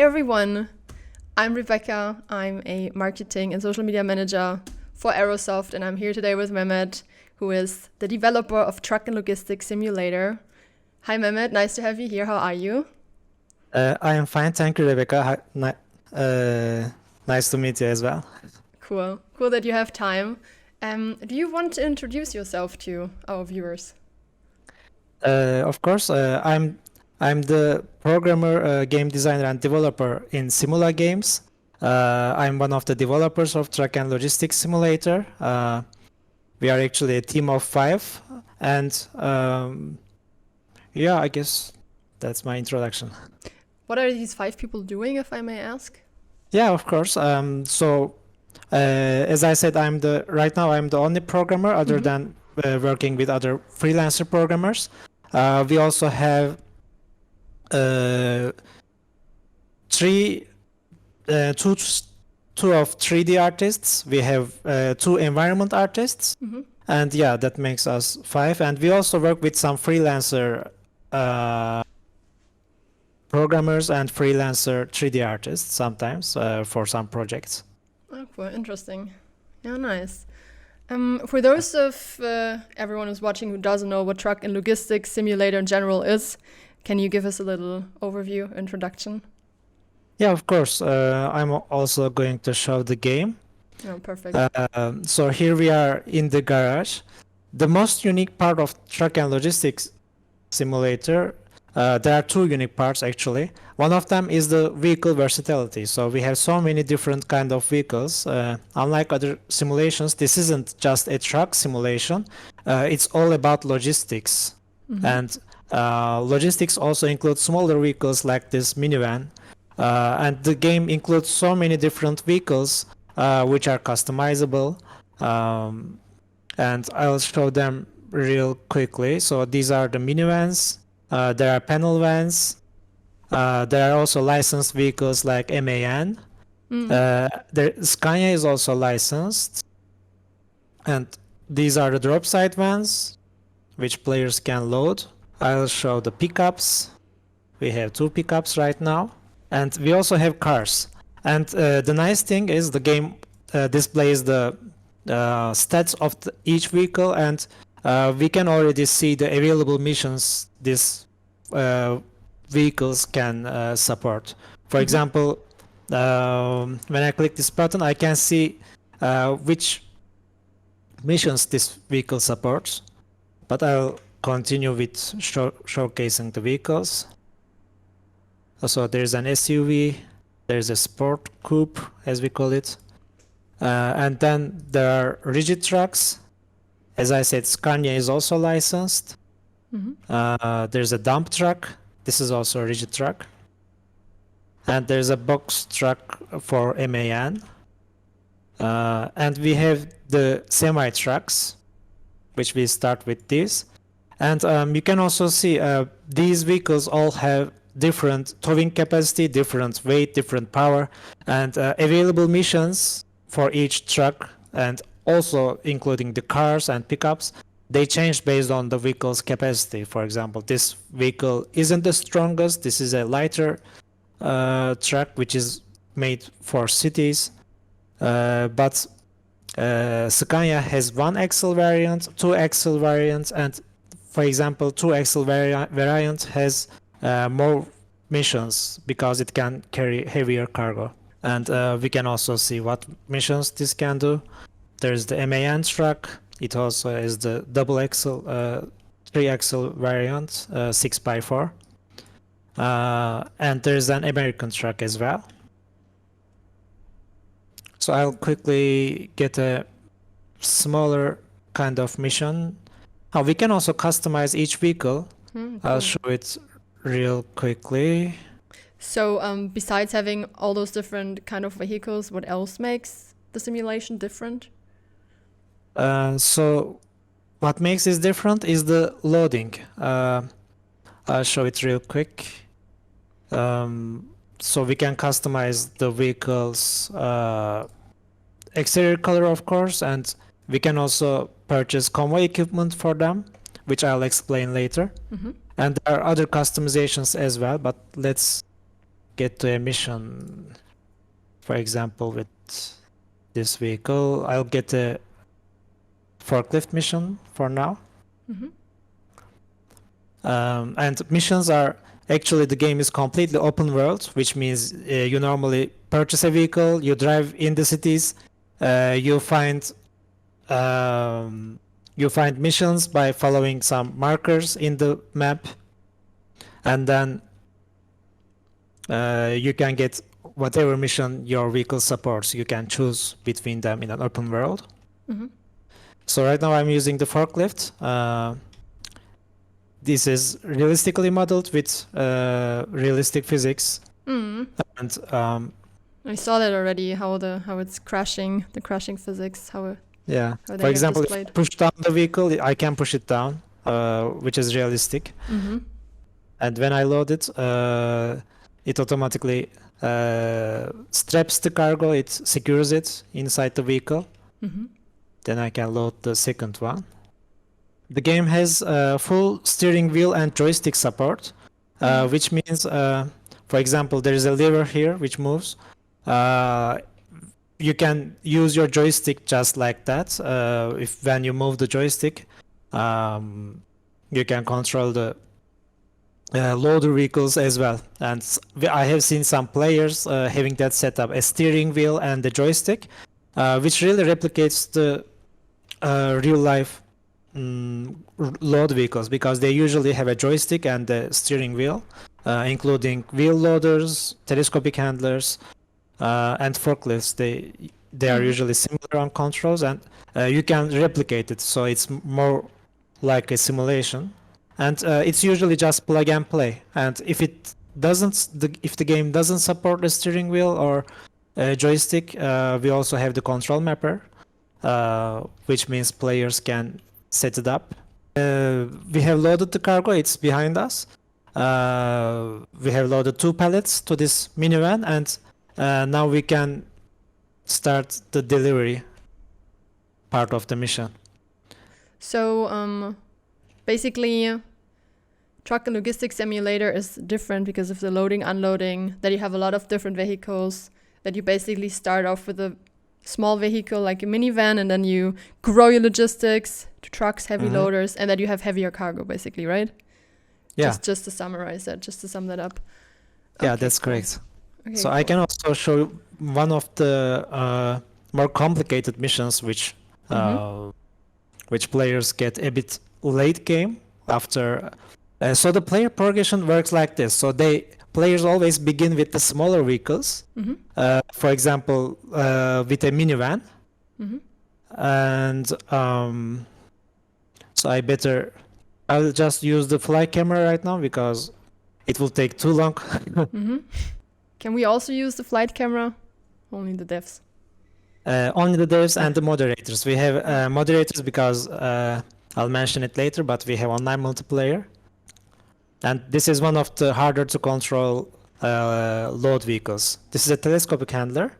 everyone, I'm Rebecca. I'm a marketing and social media manager for Aerosoft, and I'm here today with Mehmet, who is the developer of Truck and Logistics Simulator. Hi Mehmet, nice to have you here. How are you? I am fine, thank you, Rebecca. Nice to meet you as well. Cool that you have time. Do you want to introduce yourself to our viewers? Of course, I'm the programmer, game designer, and developer in Simula Games. I'm one of the developers of Truck and Logistics Simulator. We are actually a team of 5, and yeah, I guess that's my introduction. What are these 5 people doing, if I may ask? Yeah, of course. As I said, right now I'm the only programmer other than working with other freelancer programmers. We also have two of 3D artists. We have 2 environment artists, and yeah, that makes us 5. And we also work with some freelancer programmers and freelancer 3D artists sometimes for some projects. Oh, cool, interesting. Yeah, nice. For those of everyone who's watching who doesn't know what Truck and Logistics Simulator in general is, can you give us a little overview, introduction? Yeah, of course. I'm also going to show the game. Oh, perfect. So here we are in the garage. The most unique part of Truck and Logistics Simulator, there are 2 unique parts actually. One of them is the vehicle versatility. So we have so many different kind of vehicles. Unlike other simulations, this isn't just a truck simulation. It's all about logistics. And logistics also includes smaller vehicles like this minivan. And the game includes so many different vehicles which are customizable. And I'll show them real quickly. So these are the minivans. There are panel vans. There are also licensed vehicles like MAN. Scania is also licensed. And these are the drop side vans, which players can load. I'll show the pickups. We have 2 pickups right now. And we also have cars. And the nice thing is the game displays the stats of each vehicle, and we can already see the available missions these vehicles can support. For example, when I click this button, I can see which missions this vehicle supports. But I'll continue with showcasing the vehicles. So there's an SUV, there's a sport coupe, as we call it. And then there are rigid trucks. As I said, Scania is also licensed. There's a dump truck. This is also a rigid truck. And there's a box truck for MAN. And we have the semi-trucks, which we start with this. And you can also see these vehicles all have different towing capacity, different weight, different power, and available missions for each truck, and also including the cars and pickups. They change based on the vehicle's capacity. For example, this vehicle isn't the strongest. This is a lighter truck which is made for cities. But Scania has 1 axle variant, 2 axle variants, and for example, 2 axle variant has more missions because it can carry heavier cargo. And we can also see what missions this can do. There's the MAN truck. It also is the double axle, 3 axle variant, 6x4. And there's an American truck as well. So I'll quickly get a smaller kind of mission. We can also customize each vehicle. I'll show it real quickly. So besides having all those different kind of vehicles, what else makes the simulation different? So what makes this different is the loading. I'll show it real quick. So we can customize the vehicle's exterior color, of course, and we can also purchase convoy equipment for them, which I'll explain later. And there are other customizations as well, but let's get to a mission, for example, with this vehicle, I'll get a forklift mission for now. And missions are actually, the game is completely open world, which means you normally purchase a vehicle, you drive in the cities, you find missions by following some markers in the map, and then you can get whatever mission your vehicle supports. You can choose between them in an open world. So right now I'm using the forklift. This is realistically modeled with realistic physics. And I saw that already, how it's crashing, the crashing physics, how yeah. they For have example, if displayed. I push down the vehicle, I can push it down, which is realistic. And when I load it, it automatically straps the cargo, it secures it inside the vehicle. Then I can load the second one. The game has full steering wheel and joystick support, which means, for example, there is a lever here which moves. You can use your joystick just like that. When you move the joystick, you can control the loader vehicles as well. And I have seen some players having that setup, a steering wheel and the joystick, which really replicates the real life load vehicles, because they usually have a joystick and a steering wheel, including wheel loaders, telescopic handlers, and forklifts. They are usually similar on controls, and you can replicate it, so it's more like a simulation. And it's usually just plug and play. And if the game doesn't support the steering wheel or joystick, we also have the control mapper, which means players can set it up. We have loaded the cargo, it's behind us. We have loaded 2 pallets to this minivan, and now we can start the delivery part of the mission. So basically, Truck and Logistics Simulator is different because of the loading, unloading, that you have a lot of different vehicles, that you basically start off with a small vehicle like a minivan, and then you grow your logistics to trucks, heavy loaders, and that you have heavier cargo, basically, right? Yeah. Just to summarize that, just to sum that up. Yeah, Okay, that's cool. correct. Okay, So cool. I can also show one of the more complicated missions which players get a bit late game after. So the player progression works like this. So players always begin with the smaller vehicles. For example, with a minivan. And so I'll just use the fly camera right now because it will take too long. Can we also use the flight camera? Only the devs. Only the devs and the moderators. We have moderators because I'll mention it later, but we have online multiplayer. And this is one of the harder to control load vehicles. This is a telescopic handler,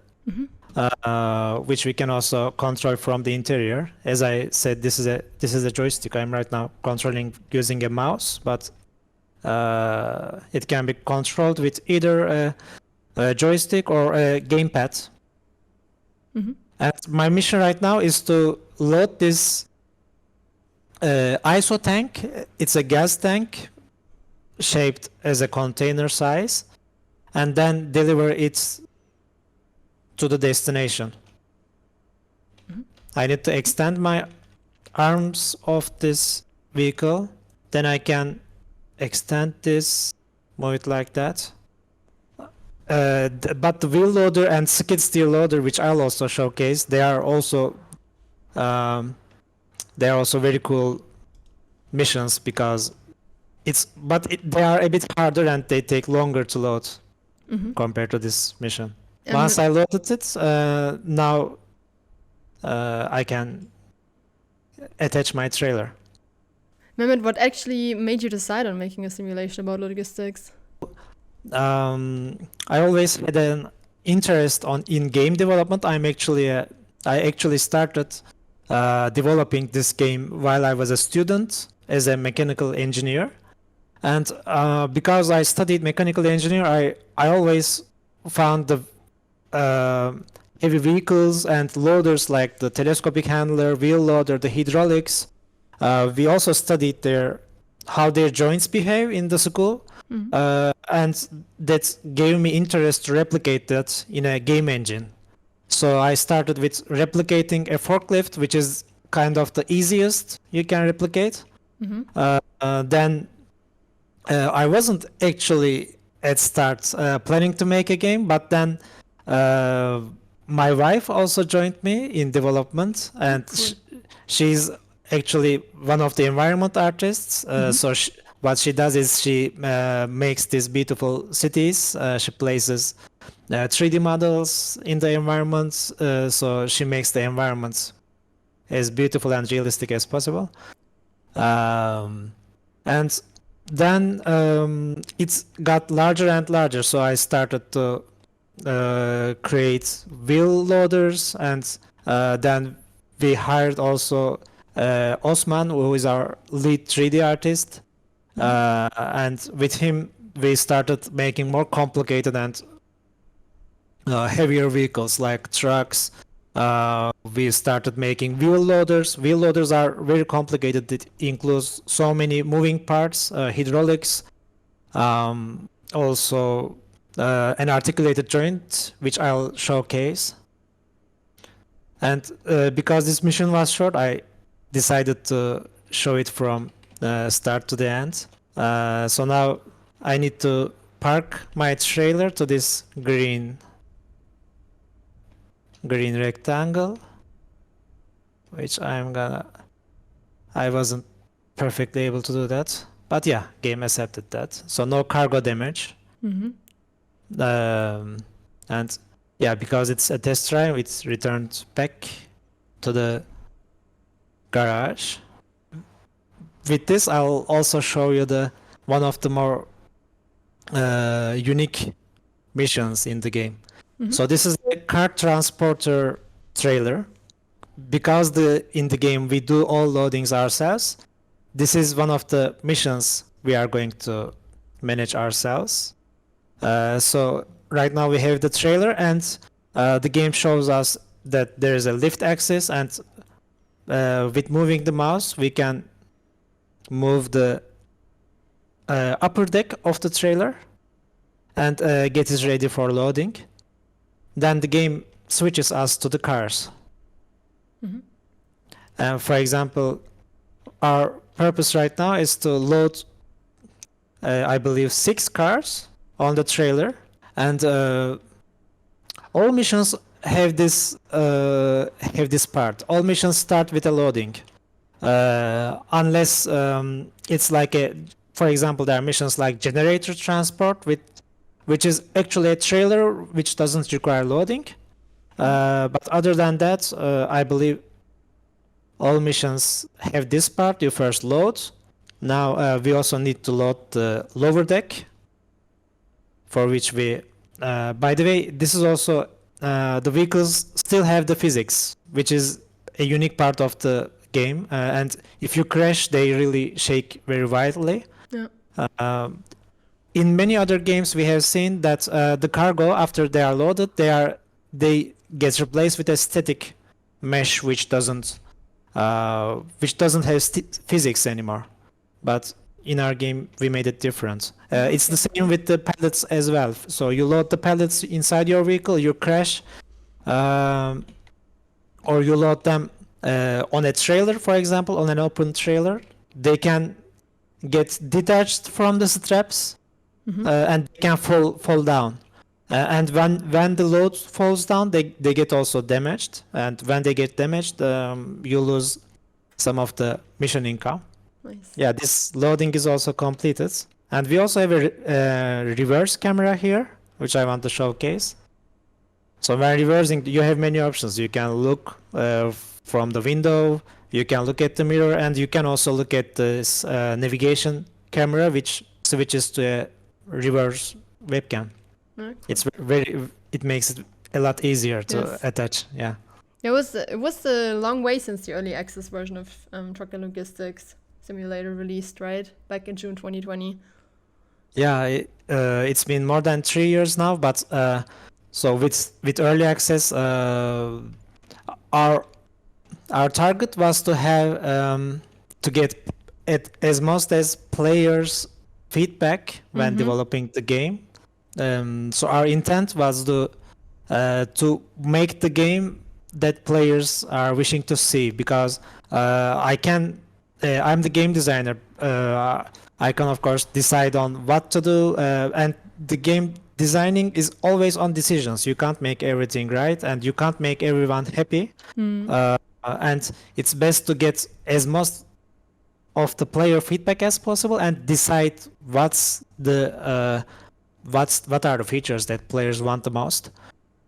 which we can also control from the interior. As I said, this is a joystick. I'm right now controlling using a mouse, but it can be controlled with either a joystick or a gamepad. And my mission right now is to load this ISO tank. It's a gas tank shaped as a container size, and then deliver it to the destination. I need to extend my arms of this vehicle, then I can extend this, move it like that. But the wheel loader and skid steer loader, which I'll also showcase, they are also very cool missions because they are a bit harder and they take longer to load compared to this mission. And Once I loaded it, now I can attach my trailer. Mehmet, what actually made you decide on making a simulation about logistics? I always had an interest in game development. I actually started developing this game while I was a student as a mechanical engineer. And because I studied mechanical engineer, I always found the heavy vehicles and loaders like the telescopic handler, wheel loader, the hydraulics. We also studied how their joints behave in the school. And that gave me interest to replicate that in a game engine. So I started with replicating a forklift, which is kind of the easiest you can replicate. Then I wasn't actually at start planning to make a game, but then my wife also joined me in development, and she's actually one of the environment artists. So what she does is she makes these beautiful cities. She places 3D models in the environments. So she makes the environments as beautiful and realistic as possible. And then it got larger and larger. So I started to create wheel loaders, and then we hired also Osman, who is our lead 3D artist. And with him, we started making more complicated and heavier vehicles like trucks. We started making wheel loaders. Wheel loaders are very complicated. It includes so many moving parts, hydraulics, also an articulated joint, which I'll showcase. And because this mission was short, I decided to show it from start to the end. So now I need to park my trailer to this green rectangle, which I wasn't perfectly able to do that, but yeah, game accepted that. So no cargo damage. And yeah, because it's a test drive, it's returned back to the garage. With this, I'll also show you one of the more unique missions in the game. So this is a car transporter trailer. Because in the game we do all loadings ourselves, this is one of the missions we are going to manage ourselves. So right now we have the trailer, and the game shows us that there is a lift axis, and with moving the mouse we can move the upper deck of the trailer and get it ready for loading. Then the game switches us to the cars. For example, our purpose right now is to load, I believe, 6 cars on the trailer, and all missions have this part. All missions start with a loading, unless it's like for example, there are missions like generator transport, which is actually a trailer which doesn't require loading. But other than that, I believe all missions have this part. You first load. Now we also need to load the lower deck, for which we, by the way, this is also, the vehicles still have the physics, which is a unique part of the game. And if you crash, they really shake very violently. Yeah. In many other games, we have seen that the cargo, after they are loaded, they get replaced with a static mesh, which doesn't have physics anymore. But in our game, we made it different. It's the same with the pallets as well. So you load the pallets inside your vehicle, you crash, or you load them on a trailer, for example, on an open trailer. They can get detached from the straps, and they can fall down. And when the load falls down, they get also damaged. And when they get damaged, you lose some of the mission income. Nice. Yeah, this loading is also completed. And we also have a reverse camera here, which I want to showcase. So when reversing, you have many options. You can look from the window, you can look at the mirror, and you can also look at this navigation camera, which switches to a reverse webcam. Okay. It makes it a lot easier to attach. Yeah. It was a long way since the early access version of Truck and Logistics. simulator released, right? Back in June 2020. Yeah, it's been more than 3 years now, but so with early access, our target was to have to get as most as players feedback when developing the game. So our intent was to make the game that players are wishing to see, because I'm the game designer. I can of course decide on what to do, and the game designing is always on decisions. You can't make everything right, and you can't make everyone happy. And it's best to get as most of the player feedback as possible and decide what are the features that players want the most.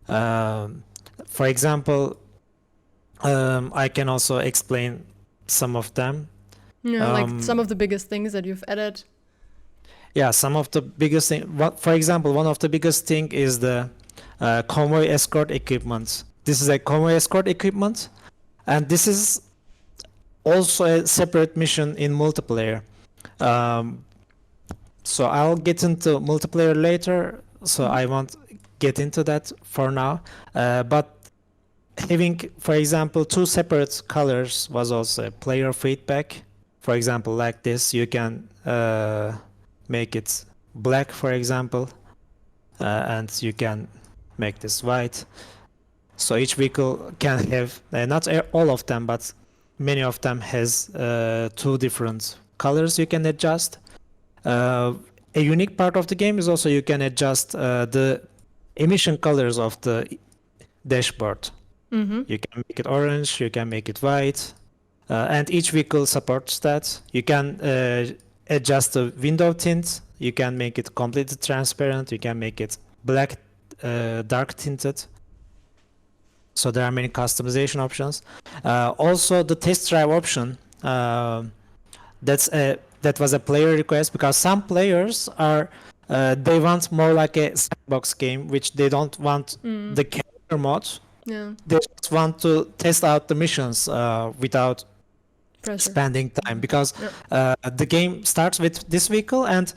For example, I can also explain some of them. Yeah, like some of the biggest things that you've added. Yeah, some of the biggest thing. For example, one of the biggest thing is the convoy escort equipment. This is a convoy escort equipment, and this is also a separate mission in multiplayer. So I'll get into multiplayer later, so I won't get into that for now. But having, for example, 2 separate colors was also player feedback. For example, like this, you can make it black, for example, and you can make this white. So each vehicle can have, not all of them, but many of them has 2 different colors you can adjust. A unique part of the game is also you can adjust the emission colors of the dashboard. You can make it orange, you can make it white, and each vehicle supports that. You can adjust the window tint, you can make it completely transparent, you can make it black, dark tinted. So there are many customization options. Also the test drive option, that was a player request, because some players are they want more like a sandbox game, which they don't want the character mode. Yeah. They just want to test out the missions without Pressure. spending time, because the game starts with this vehicle, and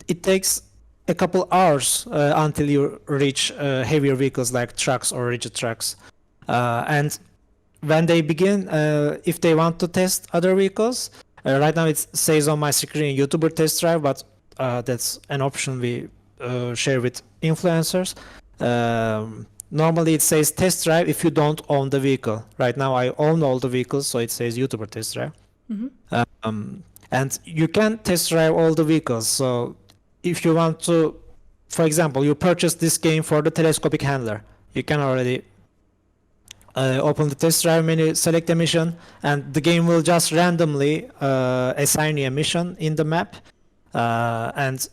it takes a couple hours until you reach heavier vehicles like trucks or rigid trucks. And when they begin, if they want to test other vehicles, right now it says on my screen YouTuber test drive, but that's an option we share with influencers. Normally it says test drive if you don't own the vehicle. Right now I own all the vehicles, so it says YouTuber test drive. And you can test drive all the vehicles. So if you want to, for example, you purchase this game for the telescopic handler, you can already open the test drive menu, select a mission, and the game will just randomly assign you a mission in the map, and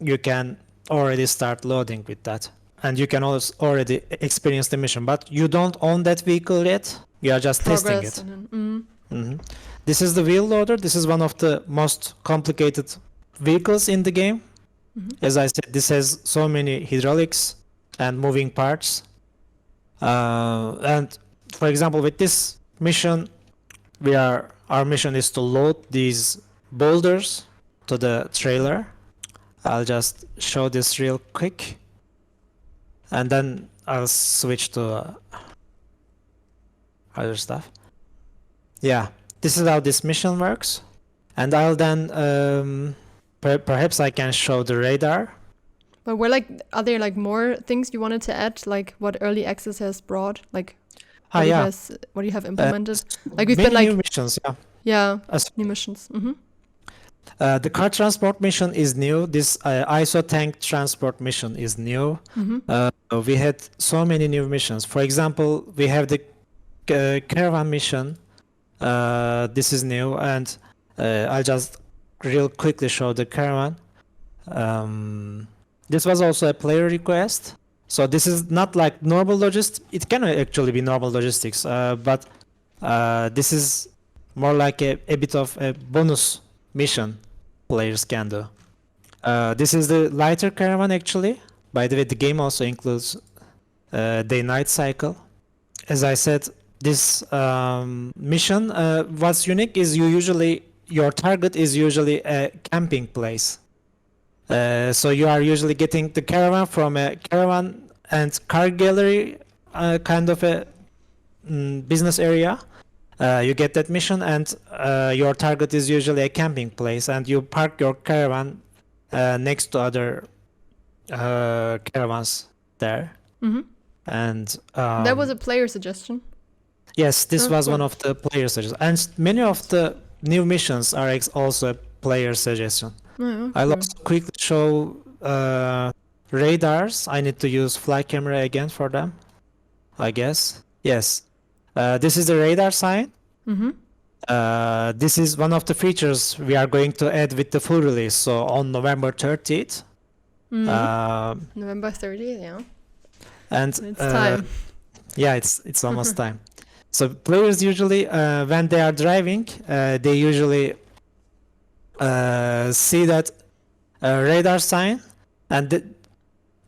you can already start loading with that. And you can also already experience the mission, but you don't own that vehicle yet. You are just testing it. This is the wheel loader. This is one of the most complicated vehicles in the game. As I said, this has so many hydraulics and moving parts. And for example, with this mission, our mission is to load these boulders to the trailer. I'll just show this real quick, and then I'll switch to other stuff. Yeah, this is how this mission works, and I'll then perhaps I can show the radar. But are there like more things you wanted to add, like what early access has brought, like what you have implemented? Like we've been like new missions, new missions. The car transport mission is new. This ISO tank transport mission is new. We had so many new missions. For example, we have the caravan mission. This is new, and I'll just real quickly show the caravan. This was also a player request. So this is not like normal logistics. It can actually be normal logistics, but this is more like a bit of a bonus mission players can do. This is the lighter caravan actually. By the way, the game also includes day-night cycle. As I said, this mission, what's unique is your target is usually a camping place. So you are usually getting the caravan from a caravan and car gallery kind of a business area. You get that mission, and your target is usually a camping place, and you park your caravan next to other caravans there. Mm-hmm. And That was a player suggestion. yes, this Oh, was cool. one of the player suggestions, and many of the new missions are also a player suggestion. Oh, I'll cool. also quickly show radars. I need to use fly camera again for them, I guess. Yes, this is the radar sign. Mm-hmm. This is one of the features we are going to add with the full release. So on November 30th. Mm-hmm. November 30th, yeah. And It's time. yeah, it's almost time. So players usually, when they are driving, they usually see that radar sign, and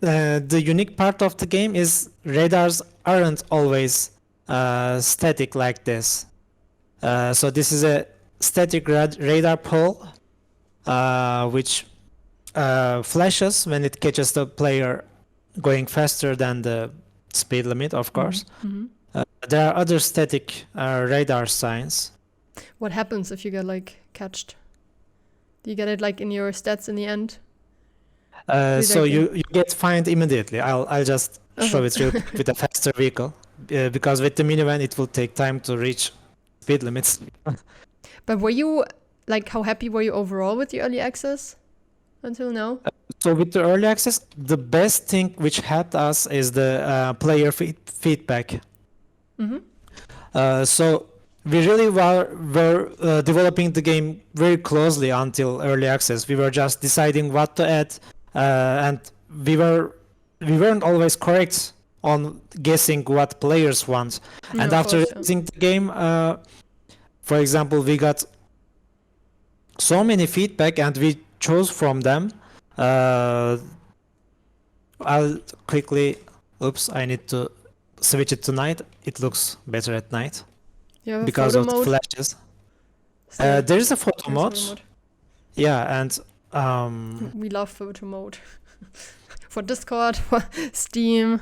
the unique part of the game is radars aren't always static like this. So this is a static radar pole, which flashes when it catches the player going faster than the speed limit, of course. Mm-hmm. There are other static radar signs. What happens if you get like catched? Do you get it like in your stats in the end? So Exactly. you get fined immediately. I'll just show it real quick with a faster vehicle, because with the minivan it will take time to reach speed limits. But were you like, how happy were you overall with the early access until now? So with the early access, the best thing which helped us is the player feedback. Mm-hmm. So we really were developing the game very closely until early access. We were just deciding what to add, and we weren't always correct on guessing what players want. And of after course, yeah. releasing the game, for example, we got so many feedback, and we chose from them. I'll quickly. Oops, I need to switch it to night. It looks better at night You have a because photo of the mode? flashes. Still, There is a photo there's mode. photo mode. Yeah, and We love photo mode. For Discord, for Steam.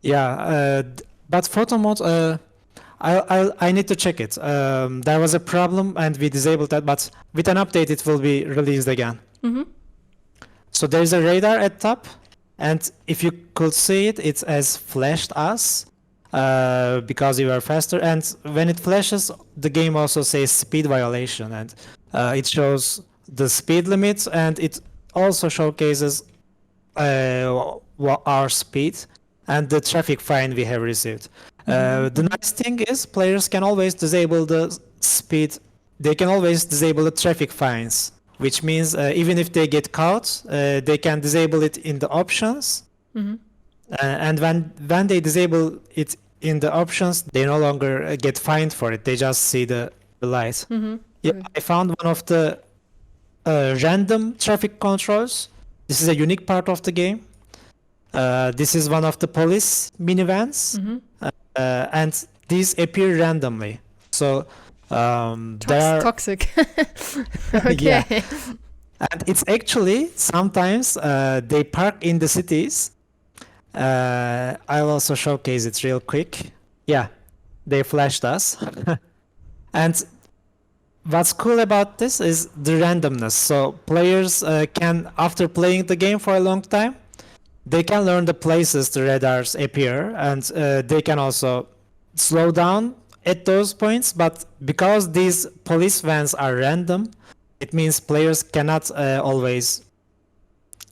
yeah, but photo mode. I need to check it. There was a problem and we disabled that, but with an update it will be released again. Mm-hmm. So there's a radar at top, and if you could see it, it has flashed us because we were faster. And when it flashes, the game also says speed violation, and it shows the speed limits, and it also showcases our speed and the traffic fine we have received. The nice thing is players can always disable the speed. They can always disable the traffic fines, which means even if they get caught, they can disable it in the options. Mm-hmm. And when they disable it in the options, they no longer get fined for it. They just see the light. Mm-hmm. Yeah, Okay. I found one of the random traffic controls. This is a unique part of the game. This is one of the police minivans. Mm-hmm. And these appear randomly. So there are, Toxic. Okay. Yeah. and it's actually sometimes they park in the cities. I'll also showcase it real quick. Yeah, they flashed us. And what's cool about this is the randomness. So players can, after playing the game for a long time, they can learn the places the radars appear, and they can also slow down at those points. But because these police vans are random, it means players cannot always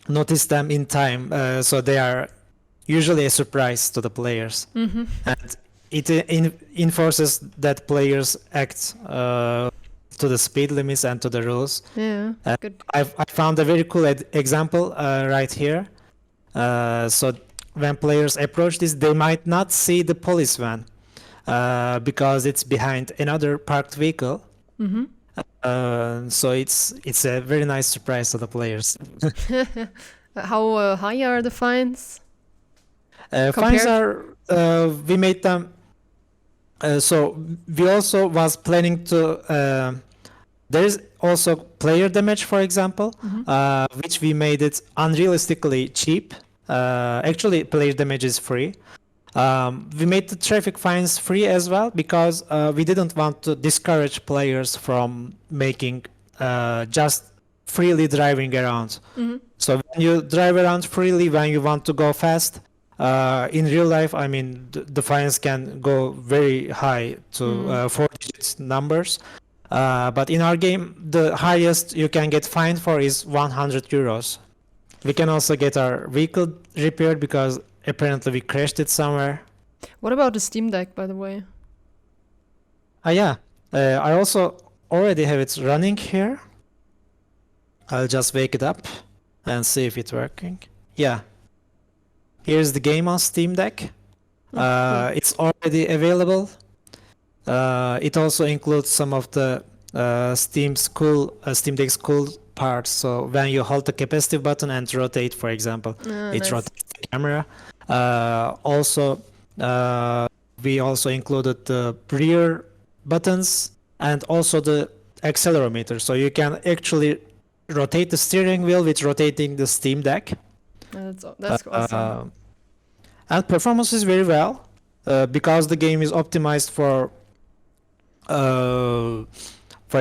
notice them in time. So they are usually a surprise to the players. Mm-hmm. And it enforces that players act to the speed limits and to the rules. Yeah. Uh, Good. I found a very cool example right here. So when players approach this, they might not see the police van because it's behind another parked vehicle. Mm-hmm. So it's a very nice surprise to the players. How high are the fines? Fines Compared- are we made them So we also was planning to. There is also player damage, for example, which we made it unrealistically cheap. Actually, player damage is free. We made the traffic fines free as well because we didn't want to discourage players from making just freely driving around. So when you drive around freely, when you want to go fast, in real life, I mean, the fines can go very high to 4-digit numbers. But in our game, the highest you can get fined for is 100 euros. We can also get our vehicle repaired because apparently we crashed it somewhere. What about the Steam Deck, by the way? Yeah, I also already have it running here. I'll just wake it up and see if it's working. Yeah. Here's the game on Steam Deck. It's already available. It also includes some of the Steam Deck's cool parts. So when you hold the capacitive button and rotate, for example, it rotates the camera. Also, we also included the rear buttons and also the accelerometer. So you can actually rotate the steering wheel with rotating the Steam Deck. That's awesome. And performance is very well because the game is optimized for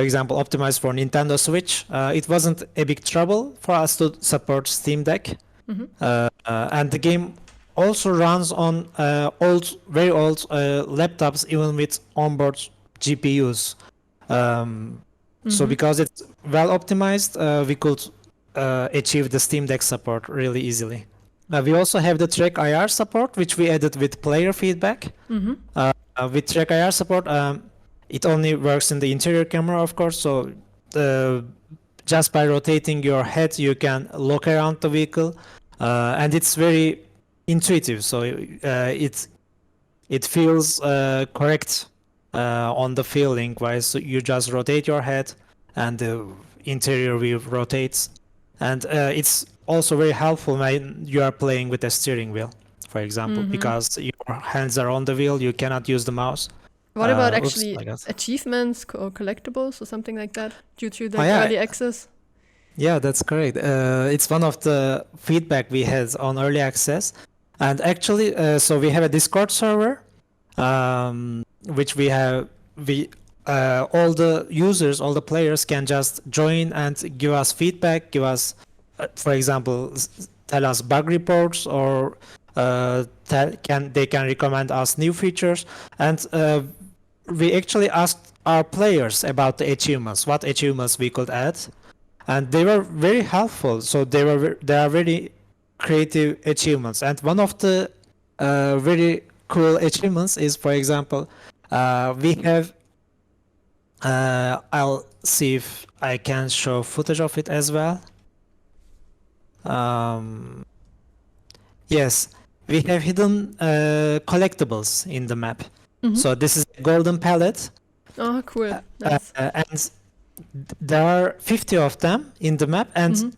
example, optimized for Nintendo Switch. It wasn't a big trouble for us to support Steam Deck. And the game also runs on very old laptops, even with onboard GPUs. So because it's well optimized, we could achieve the Steam Deck support really easily. We also have the Track IR support, which we added with player feedback. With Track IR support, it only works in the interior camera, of course. So just by rotating your head, you can look around the vehicle, and it's very intuitive. So it feels correct on the feeling wise. So you just rotate your head, and the interior view rotates, and it's also very helpful when you are playing with a steering wheel, for example, because your hands are on the wheel, you cannot use the mouse. What about actually achievements or collectibles or something like that due to the early access? Yeah, that's correct. It's one of the feedback we had on early access. And actually, so we have a Discord server, which all the users, all the players can just join and give us feedback, give us, for example, tell us bug reports, or they can recommend us new features. And we actually asked our players about the achievements, what achievements we could add, and they were very helpful. So they are very creative achievements, and one of the very cool achievements is, for example, we have. I'll see if I can show footage of it as well. Yes, we have hidden collectibles in the map. So this is a golden pallet. Oh, cool. Nice. And there are 50 of them in the map, and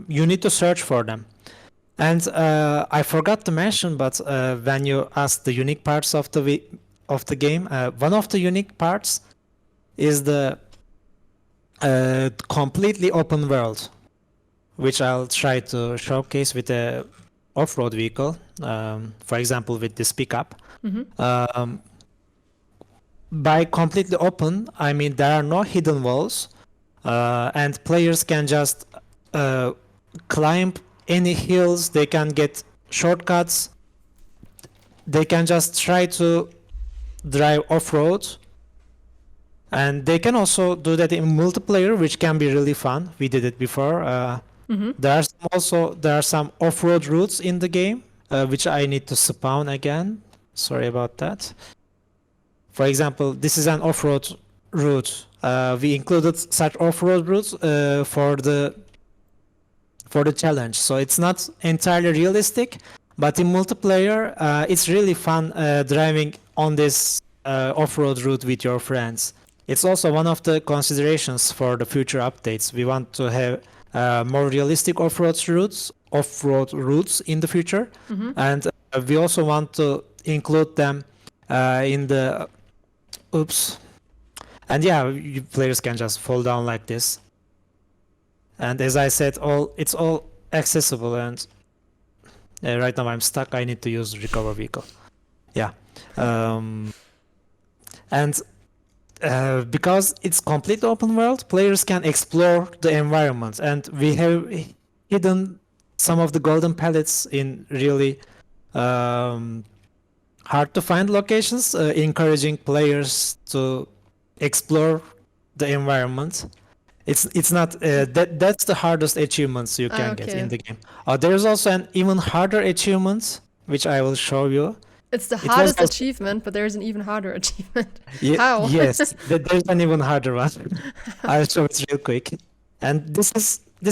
you need to search for them. And I forgot to mention, but when you ask the unique parts of the game, one of the unique parts is the completely open world, which I'll try to showcase with a off-road vehicle, for example, with this pickup. By completely open, I mean there are no hidden walls, and players can just climb any hills, they can get shortcuts, they can just try to drive off-road, and they can also do that in multiplayer, which can be really fun. We did it before. There are some off-road routes in the game, which I need to spawn again. Sorry about that. For example, this is an off-road route. We included such off-road routes for the challenge. So it's not entirely realistic, but in multiplayer, it's really fun driving on this off-road route with your friends. It's also one of the considerations for the future updates. We want to have more realistic off-road routes in the future, and we also want to include them in the oops, and yeah, players can just fall down like this. And as I said, it's all accessible. And right now I'm stuck. I need to use recover vehicle. Yeah, and because it's complete open world, players can explore the environment, and we have hidden some of the golden pellets in really hard to find locations, encouraging players to explore the environment. It's not that's the hardest achievements you can get in the game. There's also an even harder achievement which I will show you. It's the hardest achievement, but there's an even harder achievement. How? Yes, there's an even harder one. I'll show it real quick. And this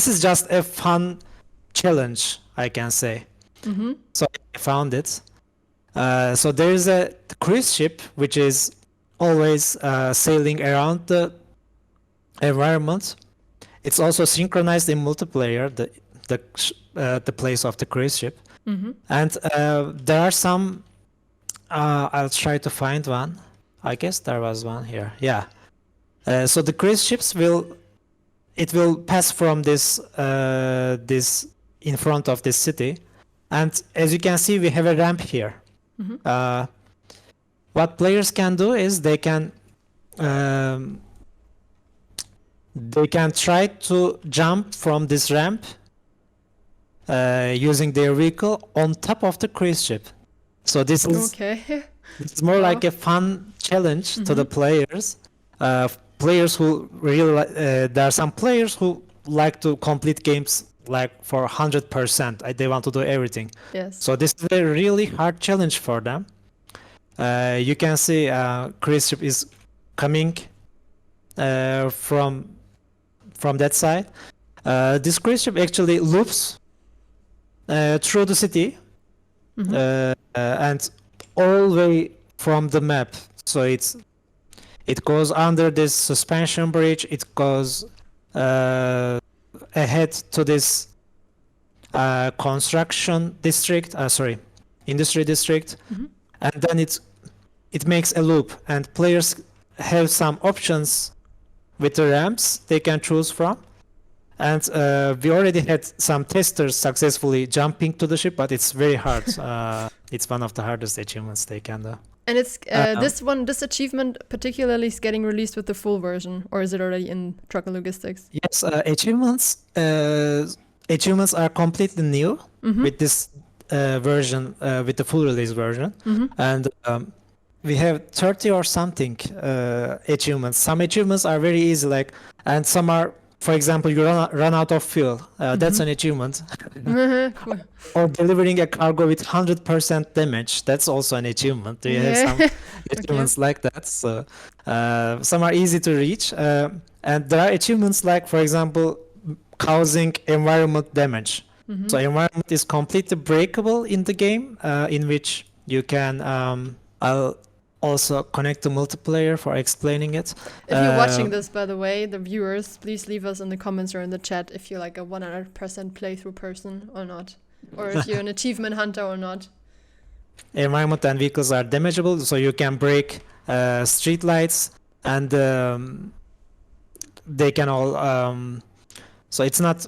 is just a fun challenge, I can say. So I found it. So there's a cruise ship which is always sailing around the environment. It's also synchronized in multiplayer, the place of the cruise ship. And there are some. I'll try to find one. I guess there was one here. Yeah. So the cruise ships will pass from this in front of this city, and as you can see, we have a ramp here. What players can do is they can try to jump from this ramp using their vehicle on top of the cruise ship. So this is it's more like a fun challenge to the players. Players who really there are some players who like to complete games like for 100%. They want to do everything. Yes. So this is a really hard challenge for them. You can see cruise ship is coming from that side. This cruise ship actually loops through the city. And all the way from the map. So it goes under this suspension bridge. It goes ahead to this construction district. Industry district, and then it makes a loop. And players have some options with the ramps they can choose from. And we already had some testers successfully jumping to the ship, but it's very hard. It's one of the hardest achievements they can do. And it's this achievement particularly is getting released with the full version, or is it already in Truck and Logistics? Yes, achievements are completely new with this version, with the full release version, and we have 30 or something achievements. Some achievements are very easy, and some are. For example, you run out of fuel. That's an achievement. Cool. Or delivering a cargo with 100% damage. That's also an achievement. You have some achievements like that. So some are easy to reach. And there are achievements like, for example, causing environment damage. So environment is completely breakable in the game, in which you can... I'll also connect to multiplayer for explaining it. If you're watching this, by the way, the viewers, please leave us in the comments or in the chat if you're like a 100% playthrough person or not, or if you're an achievement hunter or not. Environment and vehicles are damageable, so you can break street lights, and they can all. So it's not.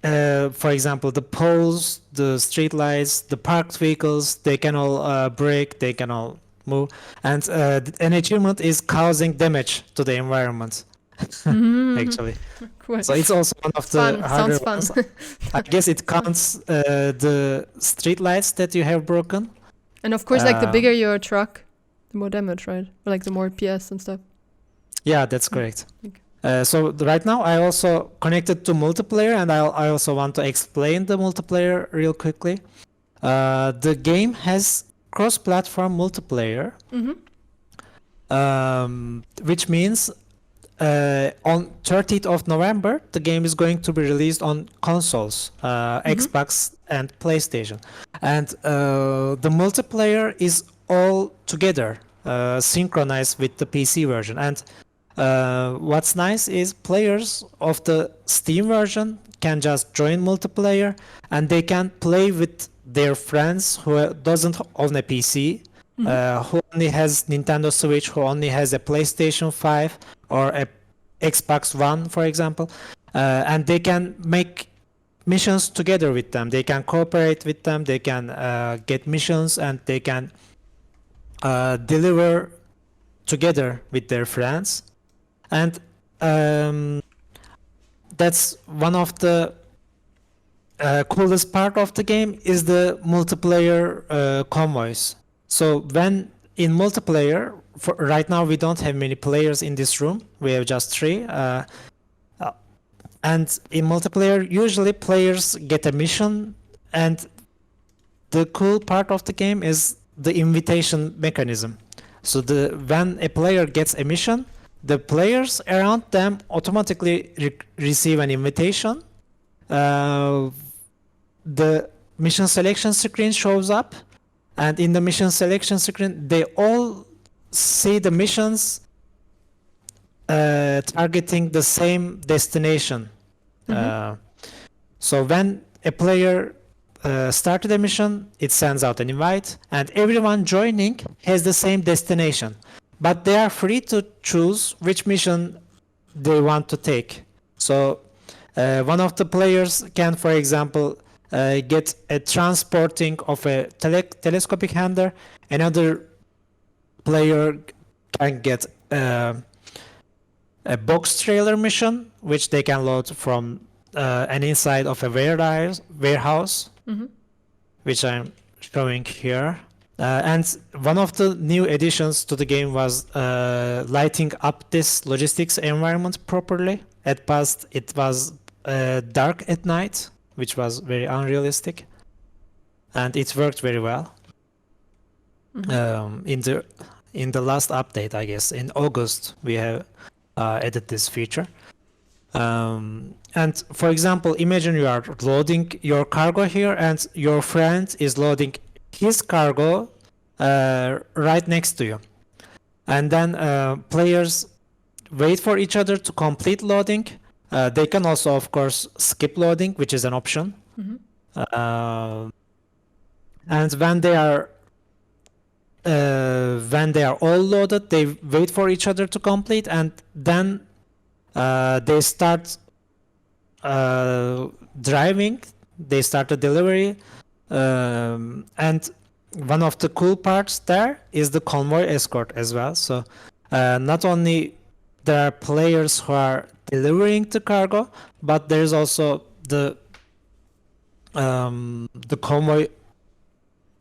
For example, the poles, the street lights, the parked vehicles, they can all break. They can all move, and an achievement is causing damage to the environment. Actually, Cool. So it's also one of the harder ones. I guess it counts the street lights that you have broken. And of course, like the bigger your truck, the more damage, right? Or like the more PS and stuff. Yeah, that's correct. Okay. So right now I also connected to multiplayer, and I also want to explain the multiplayer real quickly. The game has cross-platform multiplayer, which means on 30th of November, the game is going to be released on consoles, Xbox and PlayStation. And the multiplayer is all together, synchronized with the PC version. And what's nice is players of the Steam version can just join multiplayer, and they can play with their friends who doesn't own a PC. who only has Nintendo Switch, who only has a PlayStation 5 or a Xbox One, for example, and they can make missions together with them. They can cooperate with them. They can get missions, and they can deliver together with their friends. And that's one of the coolest part of the game is the multiplayer convoys. So when in multiplayer, right now we don't have many players in this room. We have just 3. And in multiplayer, usually players get a mission, and the cool part of the game is the invitation mechanism. So when a player gets a mission, the players around them automatically receive an invitation. The mission selection screen shows up, and in the mission selection screen, they all see the missions targeting the same destination. So when a player started a mission, it sends out an invite, and everyone joining has the same destination. But they are free to choose which mission they want to take. So one of the players can, for example, get a transporting of a telescopic handler. Another player can get a box trailer mission, which they can load from an inside of a warehouse, which I'm showing here. And one of the new additions to the game was lighting up this logistics environment properly. At past, it was dark at night, which was very unrealistic, and it worked very well. In the last update, I guess in August, we have added this feature. And for example, imagine you are loading your cargo here, and your friend is loading his cargo right next to you, and then players wait for each other to complete loading. They can also, of course, skip loading, which is an option. And when they are all loaded, they wait for each other to complete, and then they start driving. They start the delivery. And one of the cool parts there is the convoy escort as well. So not only there are players who are delivering the cargo, but there's also the convoy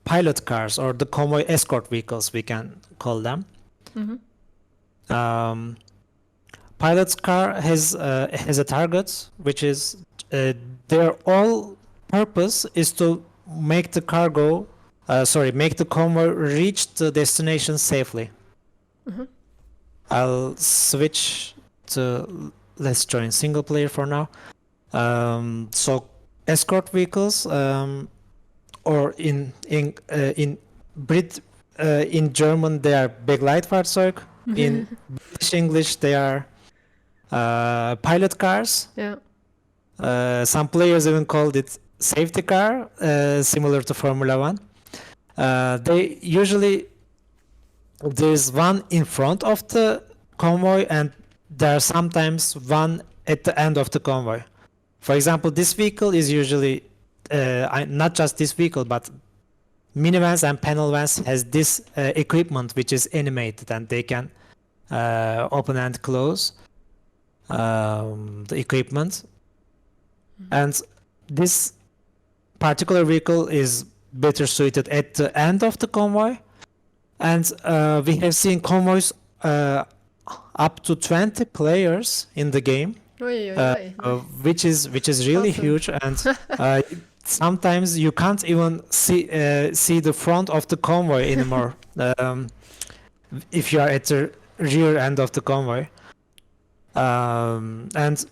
pilot cars, or the convoy escort vehicles, we can call them. Pilot's car has a target, which is their all purpose is to make the convoy reach the destination safely. I'll switch to, let's join single player for now. So escort vehicles, or in German they are Begleitfahrzeug. In British English they are pilot cars. Some players even called it safety car, similar to Formula One. They usually, there's one in front of the convoy, and there's sometimes one at the end of the convoy. For example, this vehicle is usually not just this vehicle, but minivans and panel vans has this equipment which is animated, and they can open and close the equipment. And this particular vehicle is better suited at the end of the convoy. And we have seen convoys up to 20 players in the game, which is really awesome. Huge. And sometimes you can't even see the front of the convoy anymore if you are at the rear end of the convoy. And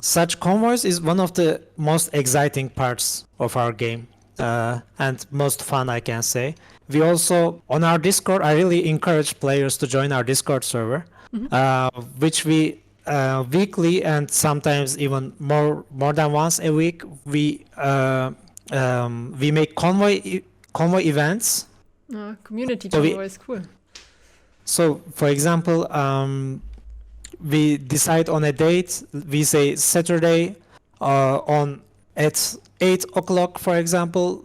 such convoys is one of the most exciting parts of our game, and most fun, I can say. We also, on our Discord, I really encourage players to join our Discord server, which we weekly, and sometimes even more than once a week, we make convoy events Community So we- convoy is cool. So, for example, we decide on a date. We say Saturday on at 8 o'clock, for example,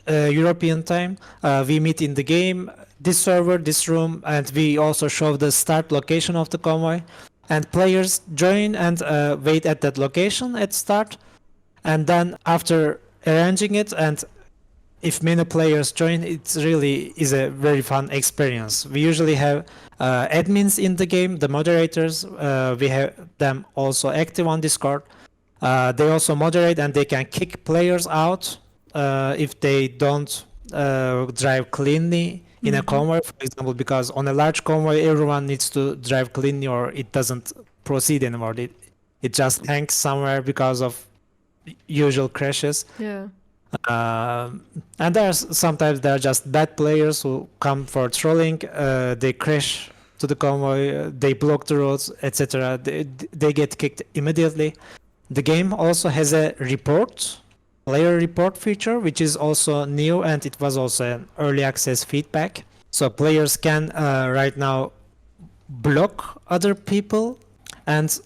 European time. We meet in the game, this server, this room, and we also show the start location of the convoy. And players join and wait at that location at start. And then after arranging it, and if many players join, it really is a very fun experience. We usually have admins in the game, the moderators. We have them also active on Discord. They also moderate and they can kick players out if they don't drive cleanly in a convoy, for example, because on a large convoy, everyone needs to drive cleanly or it doesn't proceed anymore. It just hangs somewhere because of usual crashes. Yeah. And sometimes there are just bad players who come for trolling. They crash to the convoy, they block the roads, etc. They get kicked immediately. The game also has a player report feature, which is also new, and it was also an early access feedback. So players can right now block other people, and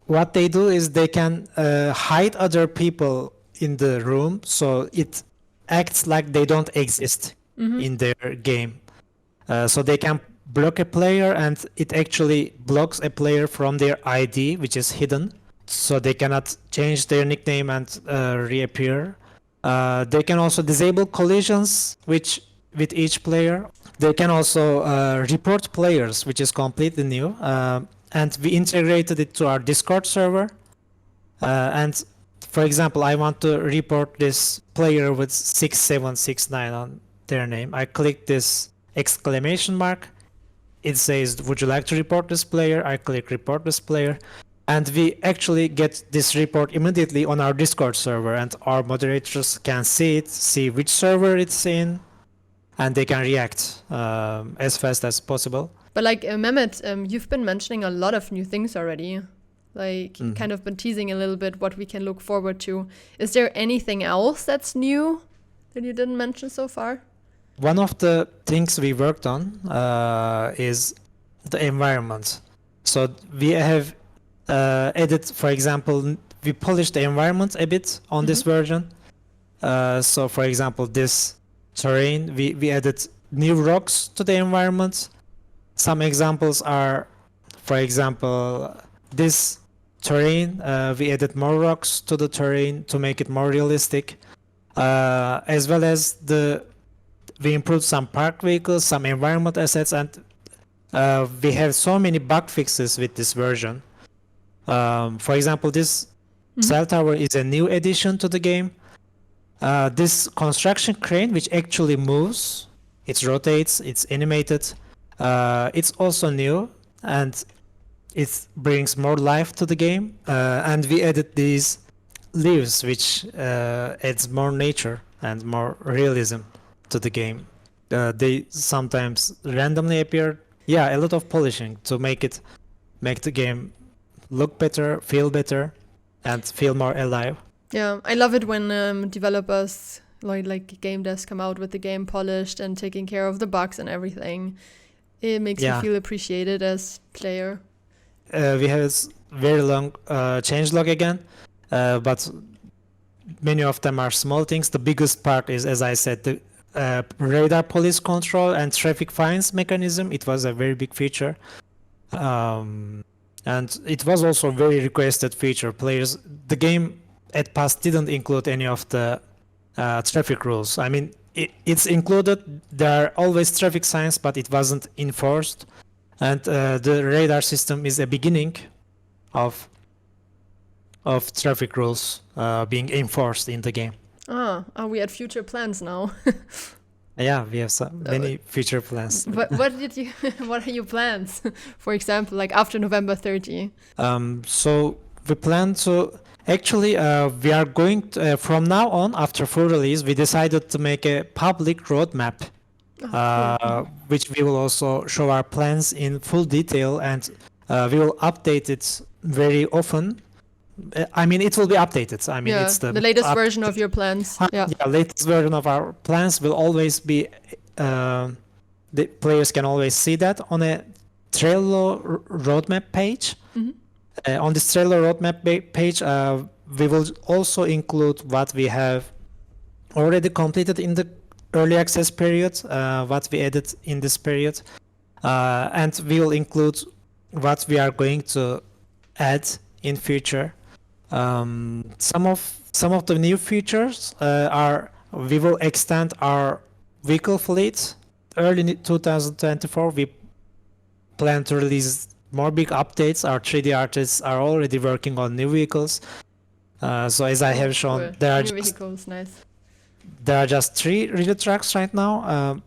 what they do is they can hide other people in the room, so it acts like they don't exist in their game. So they can block a player, and it actually blocks a player from their ID, which is hidden, so they cannot change their nickname and reappear. They can also disable collisions with each player. They can also report players, which is completely new. And we integrated it to our Discord server. And for example, I want to report this player with 6769 on their name. I click this exclamation mark. It says, would you like to report this player? I click report this player. And we actually get this report immediately on our Discord server, and our moderators can see it, see which server it's in, and they can react as fast as possible. But like Mehmet, you've been mentioning a lot of new things already. Like kind of been teasing a little bit what we can look forward to. Is there anything else that's new that you didn't mention so far? One of the things we worked on is the environment. So we have added, for example, we polished the environment a bit on this version. So for example, this terrain, we added new rocks to the environment. Some examples are, for example, this terrain, we added more rocks to the terrain to make it more realistic, as well as we improved some park vehicles, some environment assets, and we have so many bug fixes with this version. For example, this cell tower is a new addition to the game. This construction crane, which actually moves, it rotates, it's animated. It's also new, and it brings more life to the game. And we added these leaves, which adds more nature and more realism to the game. They sometimes randomly appear. Yeah, a lot of polishing to make the game look better, feel better, and feel more alive. Yeah, I love it when developers like game devs come out with the game polished and taking care of the bugs and everything. It makes you feel appreciated as player. We have a very long changelog again, but many of them are small things. The biggest part is, as I said, the radar police control and traffic fines mechanism. It was a very big feature. And it was also a very requested feature. The game at past didn't include any of the traffic rules. I mean, it's included. There are always traffic signs, but it wasn't enforced. And the radar system is a beginning of traffic rules being enforced in the game. We had future plans now. Yeah, we have many future plans. What are your plans? For example, like after November 30? So we plan to actually we are going to, from now on, after full release, we decided to make a public roadmap, which we will also show our plans in full detail, and we will update it very often. I mean, it will be updated. I mean, it's the latest version of your plans. Yeah, latest version of our plans will always be the players can always see that on a Trello roadmap page. On this Trello roadmap page, we will also include what we have already completed in the early access period, what we added in this period, and we will include what we are going to add in future. Some of the new features are we will extend our vehicle fleet. Early 2024, we plan to release more big updates. Our 3D artists are already working on new vehicles. So as I have shown, Cool. there New vehicles, nice. are just 3 rigid trucks right now.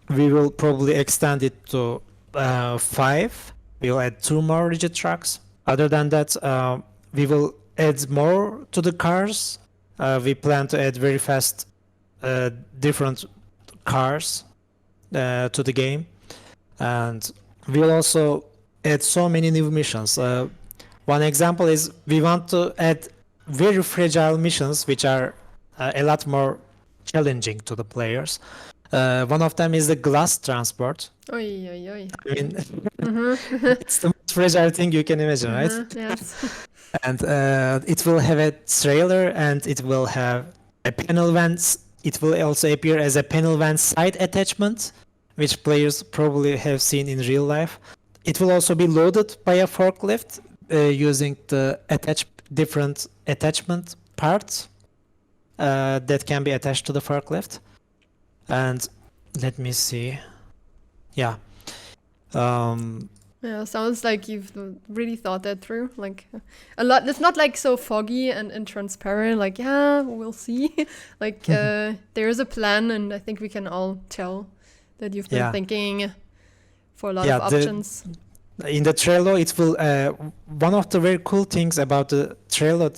We will probably extend it to 5. We'll add 2 more rigid trucks. Other than that, we will add more to the cars. We plan to add very fast different cars to the game, and we'll also add so many new missions. One example is we want to add very fragile missions which are a lot more challenging to the players. One of them is the glass transport. Oi, oi, oi. I mean, it's the most fragile thing you can imagine, right? Yes. And it will have a trailer, and it will have a panel van. It will also appear as a panel van side attachment, which players probably have seen in real life. It will also be loaded by a forklift using the different attachment parts that can be attached to the forklift. And let me see. Yeah. Yeah, sounds like you've really thought that through. Like a lot. It's not like so foggy and transparent. Like, yeah, we'll see. Like there is a plan, and I think we can all tell that you've been thinking for a lot of options. In the Trello, it will. One of the very cool things about the Trello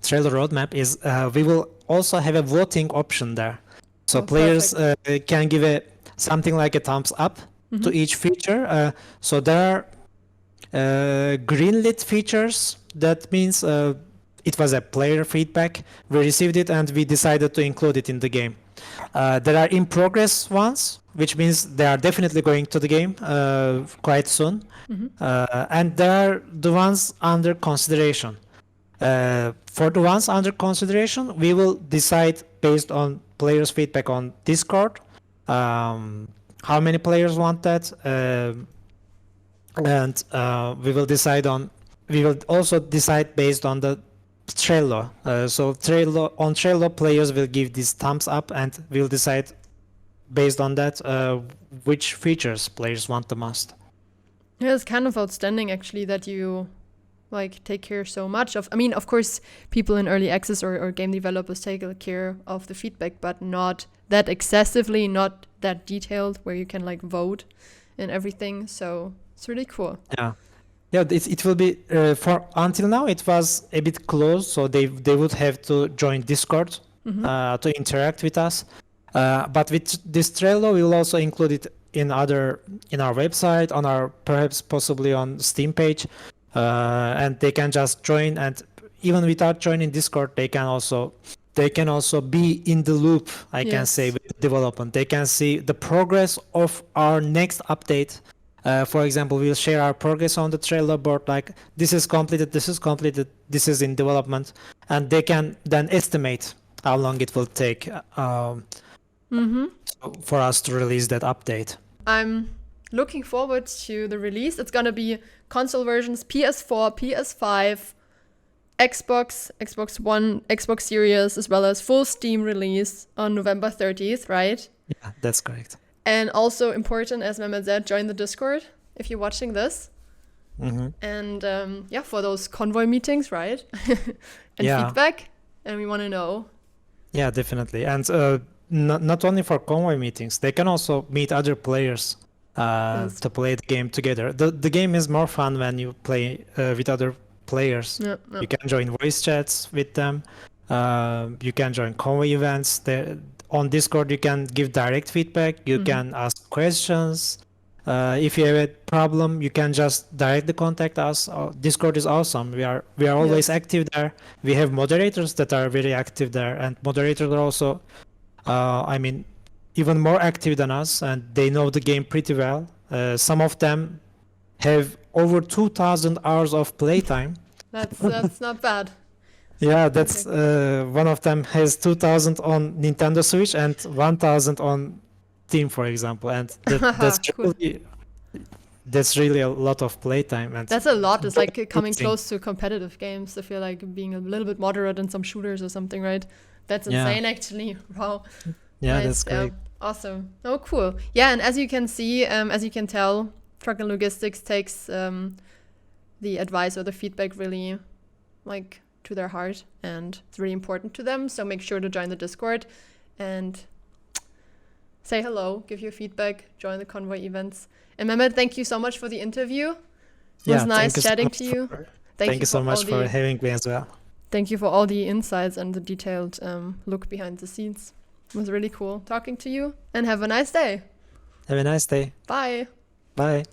roadmap is we will also have a voting option there, so players can give something like a thumbs up to each feature. So there are greenlit features. That means it was a player feedback. We received it and we decided to include it in the game. There are in progress ones, which means they are definitely going to the game quite soon. And there are the ones under consideration. For the ones under consideration, we will decide based on players' feedback on Discord. How many players want that, and we will also decide based on the Trello. So on Trello, players will give this thumbs up, and we'll decide based on that which features players want the most. Yeah, it's kind of outstanding actually that you like take care so much of. I mean, of course, people in early access or game developers take care of the feedback, but not that excessively, not that detailed, where you can like vote and everything. So it's really cool. Yeah, it will be for until now it was a bit closed, so they would have to join Discord to interact with us. But with this Trello, we will also include it in our website, on our possibly on Steam page, and they can just join. And even without joining Discord, they can also be in the loop, I can say, with development. They can see the progress of our next update. For example, we'll share our progress on the Trello board, like this is completed, this is in development, and they can then estimate how long it will take for us to release that update. I'm looking forward to the release. It's gonna be console versions, PS4, PS5, Xbox One, Xbox Series, as well as full Steam release on November 30th, right? Yeah, that's correct. And also important, as Mehmet said, join the Discord if you're watching this. And for those convoy meetings, right? And feedback. And we want to know. Yeah, definitely. And not only for convoy meetings, they can also meet other players to play the game together. The game is more fun when you play with other players. You can join voice chats with them. You can join convoy events. On Discord, you can give direct feedback. You can ask questions. If you have a problem, you can just directly contact us. Discord is awesome. We are always active there. We have moderators that are very active there, and moderators are also, even more active than us, and they know the game pretty well. Some of them have over 2,000 hours of playtime. That's not bad. Yeah, that's one of them has 2,000 on Nintendo Switch and 1,000 on Steam, for example, and Cool. that's really a lot of playtime. And That's a lot. It's like coming thing. close to competitive games. I feel like being a little bit moderate in some shooters or something, right? That's Yeah. insane, actually. Wow. Yeah, Nice. that's great. Awesome. Oh, cool. Yeah, and as you can see, as you can tell, Truck and Logistics takes the advice or the feedback really like to their heart, and it's really important to them. So make sure to join the Discord and say hello, give your feedback, join the Convoy events. And Mehmet, thank you so much for the interview. It was nice thank you so chatting much to you. Thank you so much for having me as well. Thank you for all the insights and the detailed look behind the scenes. It was really cool talking to you, and have a nice day. Have a nice day. Bye. Bye.